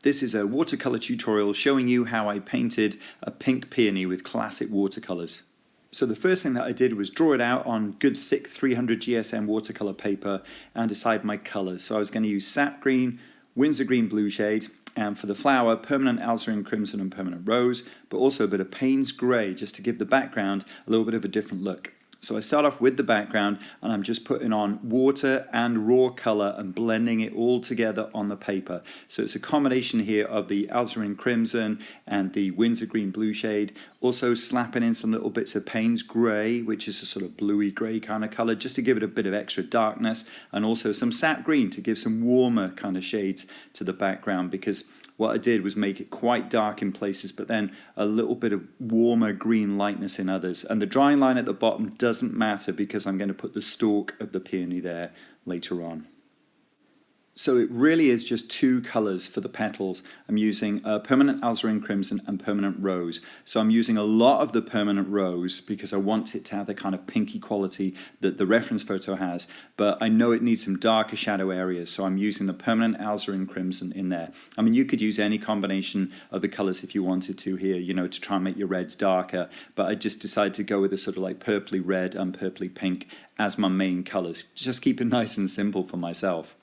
This is a watercolor tutorial showing you how I painted a pink peony with classic watercolors. So the first thing that I did was draw it out on good thick 300 GSM watercolor paper and decide my colors. So I was going to use Sap Green, Winsor Green Blue shade, and for the flower, permanent Alzarin Crimson and permanent Rose, but also a bit of Payne's Grey just to give the background a little bit of a different look. So I start off with the background and I'm just putting on water and raw color and blending it all together on the paper. So it's a combination here of the Alzarin Crimson and the Winsor Green Blue shade. Also slapping in some little bits of Payne's Grey, which is a sort of bluey grey kind of color, just to give it a bit of extra darkness, and also some Sap Green to give some warmer kind of shades to the background, because what I did was make it quite dark in places, but then a little bit of warmer green lightness in others. And the drying line at the bottom doesn't matter because I'm going to put the stalk of the peony there later on. So it really is just two colours for the petals. I'm using permanent Alzarin Crimson and permanent Rose. So I'm using a lot of the permanent Rose because I want it to have the kind of pinky quality that the reference photo has, but I know it needs some darker shadow areas, so I'm using the permanent Alzarin Crimson in there. I mean, you could use any combination of the colours if you wanted to here, you know, to try and make your reds darker, but I just decided to go with a sort of like purpley red and purpley pink as my main colours. Just keep it nice and simple for myself.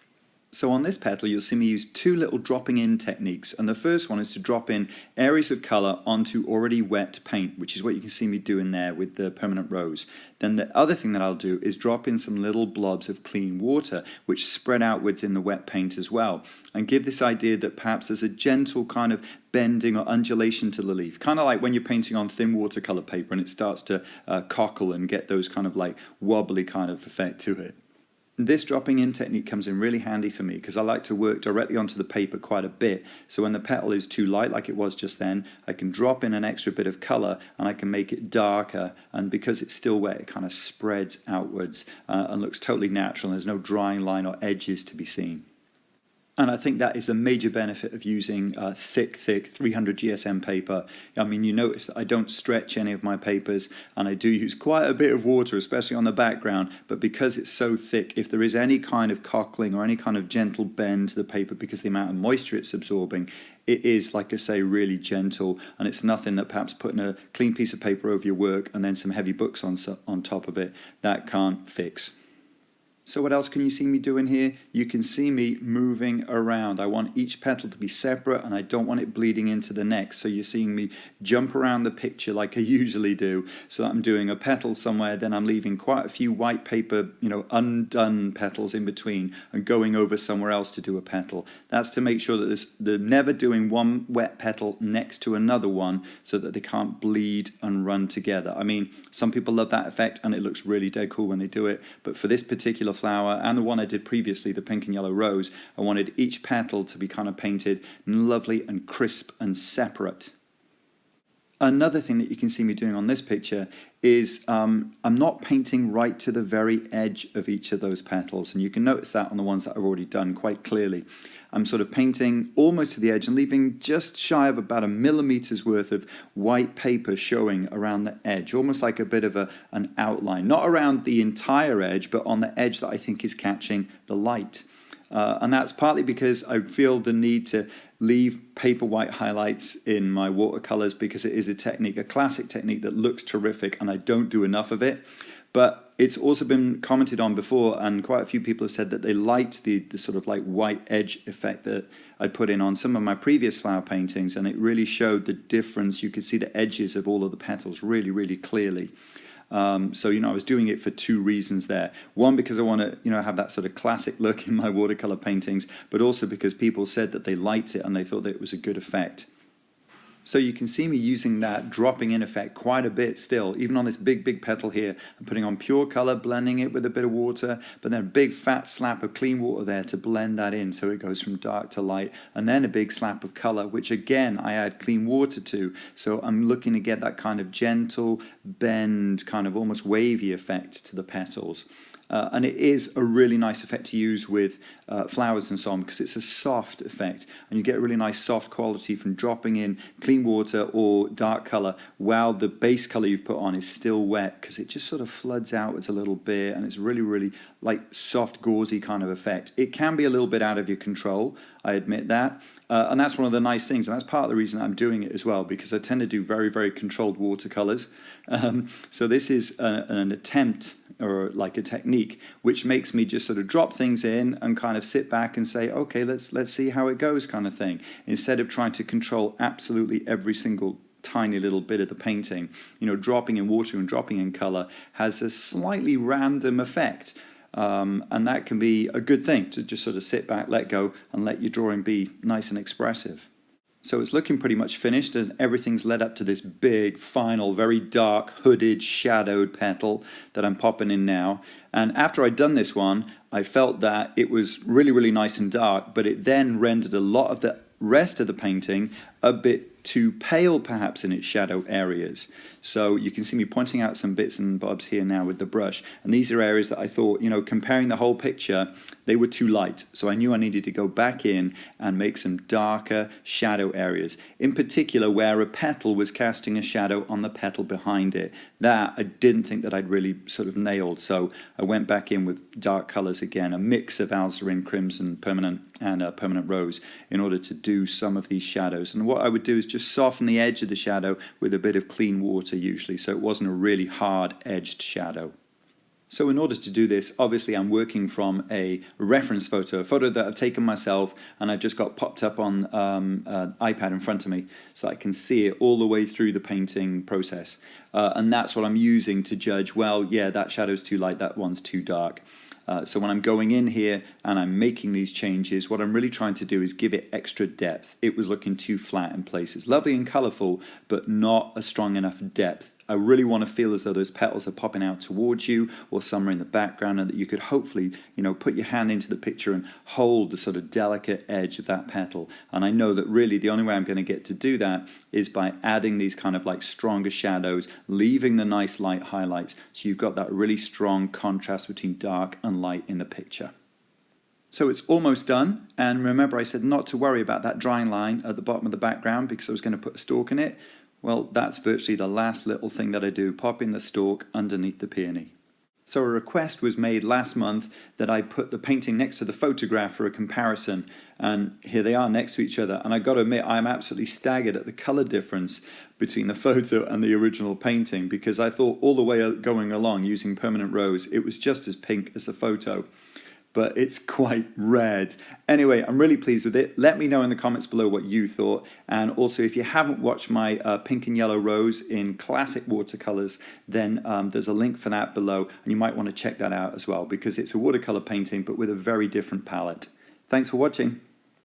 So on this petal you'll see me use two little dropping in techniques, and the first one is to drop in areas of colour onto already wet paint, which is what you can see me doing there with the permanent Rose. Then the other thing that I'll do is drop in some little blobs of clean water which spread outwards in the wet paint as well, and give this idea that perhaps there's a gentle kind of bending or undulation to the leaf, kind of like when you're painting on thin watercolour paper and it starts to cockle and get those kind of like wobbly kind of effect to it. This dropping in technique comes in really handy for me because I like to work directly onto the paper quite a bit, so when the petal is too light like it was just then, I can drop in an extra bit of colour and I can make it darker, and because it's still wet it kind of spreads outwards and looks totally natural, and there's no drying line or edges to be seen. And I think that is the major benefit of using thick 300 GSM paper. I mean, you notice that I don't stretch any of my papers, and I do use quite a bit of water, especially on the background, but because it's so thick, if there is any kind of cockling or any kind of gentle bend to the paper because of the amount of moisture it's absorbing, it is, like I say, really gentle, and it's nothing that perhaps putting a clean piece of paper over your work and then some heavy books on top of it, that can't fix. So what else can you see me doing here? You can see me moving around. I want each petal to be separate and I don't want it bleeding into the next. So you're seeing me jump around the picture like I usually do. So that I'm doing a petal somewhere, then I'm leaving quite a few white paper, you know, undone petals in between and going over somewhere else to do a petal. That's to make sure that they're never doing one wet petal next to another one so that they can't bleed and run together. I mean, some people love that effect and it looks really dead cool when they do it, but for this particular flower and the one I did previously, the pink and yellow rose, I wanted each petal to be kind of painted lovely and crisp and separate. Another thing that you can see me doing on this picture is I'm not painting right to the very edge of each of those petals, and you can notice that on the ones that I've already done quite clearly. I'm sort of painting almost to the edge and leaving just shy of about 1 millimeter's worth of white paper showing around the edge, almost like a bit of an outline, not around the entire edge, but on the edge that I think is catching the light. And that's partly because I feel the need to leave paper white highlights in my watercolors because it is a technique, a classic technique that looks terrific, and I don't do enough of it. But it's also been commented on before, and quite a few people have said that they liked the sort of like white edge effect that I put in on some of my previous flower paintings, and it really showed the difference. You could see the edges of all of the petals really, really clearly. So, you know, I was doing it for two reasons there. One, because I want to, you know, have that sort of classic look in my watercolor paintings, but also because people said that they liked it and they thought that it was a good effect. So you can see me using that dropping in effect quite a bit still, even on this big petal here. I'm putting on pure color, blending it with a bit of water, but then a big fat slap of clean water there to blend that in so it goes from dark to light, and then a big slap of color, which again I add clean water to. So I'm looking to get that kind of gentle bend, kind of almost wavy effect to the petals. and it is a really nice effect to use with flowers and so on, because it's a soft effect and you get a really nice soft quality from dropping in clean water or dark colour while the base colour you've put on is still wet, because it just sort of floods outwards a little bit and it's really like soft gauzy kind of effect. It can be a little bit out of your control, I admit that, and that's one of the nice things, and that's part of the reason I'm doing it as well, because I tend to do very controlled watercolours. So this is an attempt, or like a technique, which makes me just sort of drop things in and kind of sit back and say, okay, let's see how it goes, kind of thing, instead of trying to control absolutely every single tiny little bit of the painting. You know, dropping in water and dropping in colour has a slightly random effect. And that can be a good thing, to just sort of sit back, let go, and let your drawing be nice and expressive. So it's looking pretty much finished, as everything's led up to this big, final, very dark, hooded, shadowed petal that I'm popping in now. And after I'd done this one, I felt that it was really nice and dark, but it then rendered a lot of the rest of the painting a bit too pale, perhaps, in its shadow areas. So you can see me pointing out some bits and bobs here now with the brush, and these are areas that I thought, you know, comparing the whole picture, they were too light, so I knew I needed to go back in and make some darker shadow areas, in particular where a petal was casting a shadow on the petal behind it. That I didn't think that I'd really sort of nailed, so I went back in with dark colours again, a mix of Alzarin Crimson Permanent and Permanent Rose, in order to do some of these shadows. And what I would do is just soften the edge of the shadow with a bit of clean water usually, so it wasn't a really hard edged shadow. So in order to do this, obviously I'm working from a reference photo, a photo that I've taken myself, and I've just got popped up on an iPad in front of me so I can see it all the way through the painting process. And that's what I'm using to judge, well, yeah, that shadow's too light, that one's too dark. So when I'm going in here and I'm making these changes, what I'm really trying to do is give it extra depth. It was looking too flat in places. Lovely and colourful, but not a strong enough depth. I really want to feel as though those petals are popping out towards you, or somewhere in the background, and that you could hopefully, you know, put your hand into the picture and hold the sort of delicate edge of that petal. And I know that really the only way I'm going to get to do that is by adding these kind of like stronger shadows, leaving the nice light highlights, so you've got that really strong contrast between dark and light in the picture. So it's almost done, and remember I said not to worry about that drying line at the bottom of the background because I was going to put a stalk in it. Well, that's virtually the last little thing that I do, pop in the stalk underneath the peony. So a request was made last month that I put the painting next to the photograph for a comparison, and here they are next to each other, and I got to admit I'm absolutely staggered at the colour difference between the photo and the original painting, because I thought all the way going along using Permanent Rose it was just as pink as the photo. But it's quite red. Anyway, I'm really pleased with it. Let me know in the comments below what you thought. And also, if you haven't watched my pink and yellow rose in classic watercolors, then there's a link for that below. And you might want to check that out as well, because it's a watercolor painting, but with a very different palette. Thanks for watching.